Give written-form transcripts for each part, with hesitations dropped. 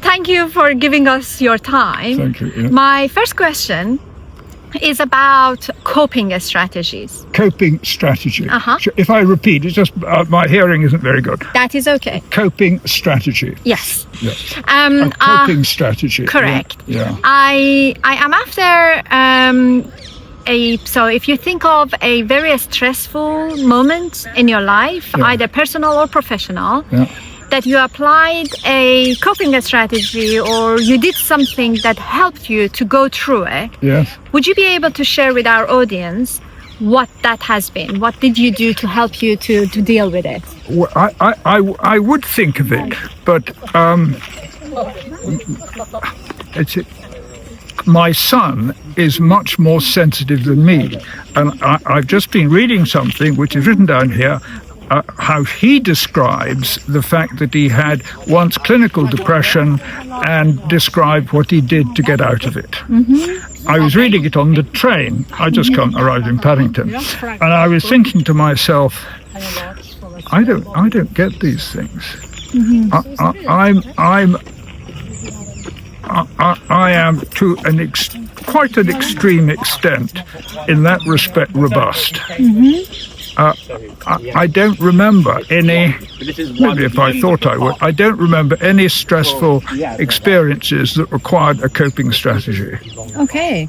Thank you for giving us your time. Thank you. Yeah. My first question is about coping strategies. Coping strategy. Uh-huh. If I repeat, it's just my hearing isn't very good. That is okay. Coping strategy. Yes. Yes. A coping strategy. Correct. Yeah. I am after so if you think of a very stressful moment in your life, either personal or professional, that you applied a coping strategy or you did something that helped you to go through it. Yes. Would you be able to share with our audience what that has been? What did you do to help you to deal with it? Well, I would think of it, but my son is much more sensitive than me, and I've just been reading something which is written down here. How he describes the fact that he had once clinical depression and described what he did to get out of it. Mm-hmm. I was reading it on the train. I just arrived in Paddington, and I was thinking to myself, I don't get these things. Mm-hmm. I am to quite an extreme extent, in that respect, robust. Mm-hmm. I don't remember any, maybe if I thought I would, I don't remember any stressful experiences that required a coping strategy. Okay.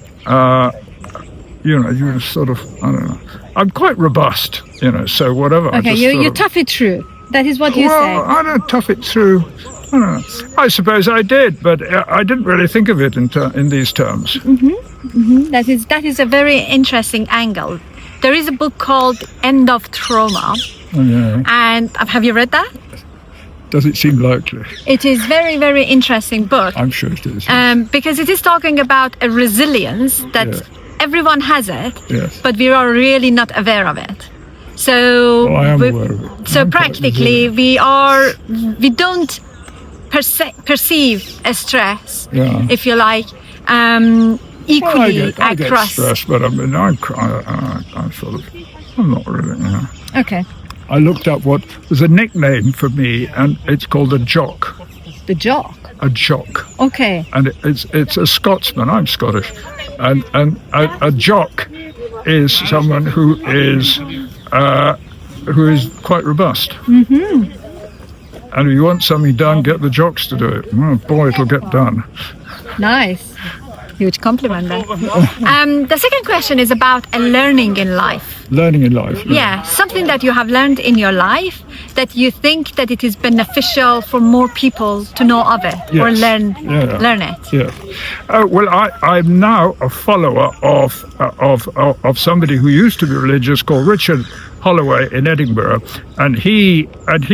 You sort of, I don't know. I'm quite robust, so whatever. Okay, you tough it through. That is what you say. Well, I don't tough it through. I don't know. I suppose I did, but I didn't really think of it in these terms. Mm-hmm. Mm-hmm. That is a very interesting angle. There is a book called End of Trauma. Oh, yeah. And have you read that? Does it seem likely? It is very, very interesting book. I'm sure it is. Because it is talking about a resilience that everyone has it, but we are really not aware of it. So I am aware of it. So practically we don't perceive a stress, if you like, equally I get across. stress, but I mean, I'm not really. Okay. I looked up what was a nickname for me, and it's called a jock. The jock. A jock. Okay. And it's a Scotsman. I'm Scottish, and a jock is someone who is quite robust. Mm-hmm. And if you want something done, get the jocks to do it. Oh boy, it'll get done. Nice. Huge compliment there. The second question is about a learning in life. Learning in life. Yeah, something that you have learned in your life that you think that it is beneficial for more people to know of it or learn it. Yeah. Well, I'm now a follower of somebody who used to be religious called Richard Holloway in Edinburgh, and he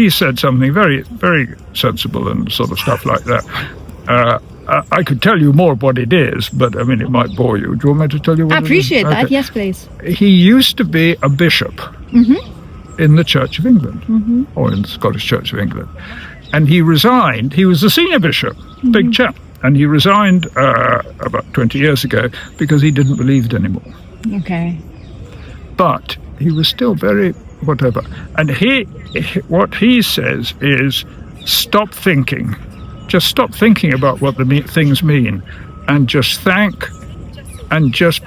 said something very, very sensible and sort of stuff like that. I could tell you more what it is, but I mean, it might bore you. Do you want me to tell you what I appreciate it is? that. Yes, please. He used to be a bishop in the Church of England, or in the Scottish Church of England. And he resigned. He was the senior bishop, big chap. And he resigned about 20 years ago because he didn't believe it anymore. Okay. But he was still very whatever. And what he says is, stop thinking. Just stop thinking about what the things mean, and just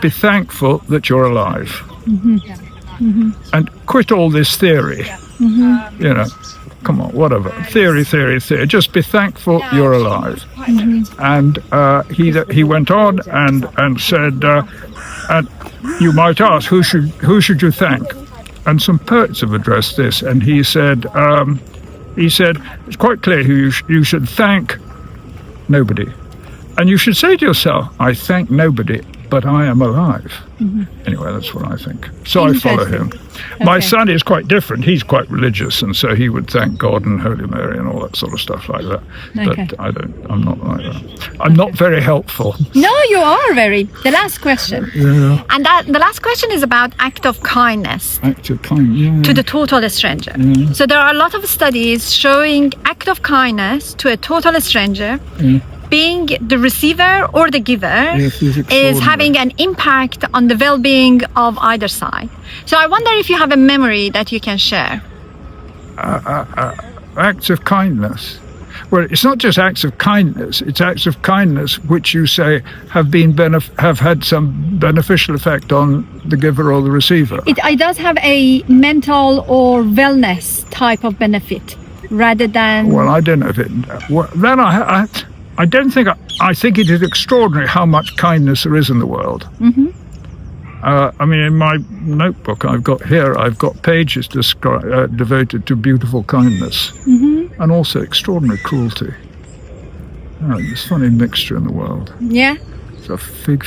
be thankful that you're alive. Mm-hmm. Mm-hmm. And quit all this theory. Mm-hmm. Come on, whatever. Theory. Just be thankful you're alive. Mm-hmm. And he went on and said, and you might ask, who should you thank? And some poets have addressed this, and he said, it's quite clear who you should thank. Nobody. And you should say to yourself, I thank nobody, but I am alive. Mm-hmm. Anyway, that's what I think. So I follow him. Okay. My son is quite different. He's quite religious, and so he would thank God and Holy Mary and all that sort of stuff like that. Okay. But I'm not like that. I'm not very helpful. No, you are very. The last question. Yeah. And the last question is about act of kindness. Act of kindness, to the total stranger. Yeah. So there are a lot of studies showing act of kindness to a total stranger. Yeah. Being the receiver or the giver is having an impact on the well-being of either side. So I wonder if you have a memory that you can share. acts of kindness. Well, it's not just acts of kindness, it's acts of kindness which you say have had some beneficial effect on the giver or the receiver. It does have a mental or wellness type of benefit rather than... Well, I don't know if it... Well, then I don't think... I think it is extraordinary how much kindness there is in the world. Mm-hmm. I mean, in my notebook I've got pages devoted to beautiful kindness, Mm-hmm. and also extraordinary cruelty. This funny mixture in the world. Yeah. It's a big...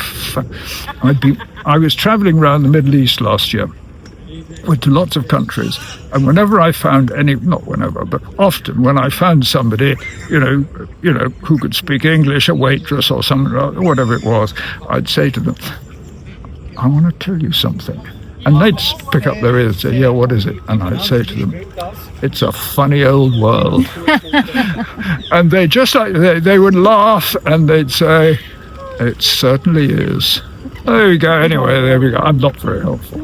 I was travelling around the Middle East last year, went to lots of countries, and whenever I found not whenever, but often when I found somebody, you know, who could speak English, a waitress or something, whatever it was, I'd say to them, I want to tell you something. And they'd pick up their ears and say, yeah, what is it? And I'd say to them, it's a funny old world. And they just like, they would laugh and they'd say, it certainly is. There we go. Anyway, there we go. I'm not very helpful.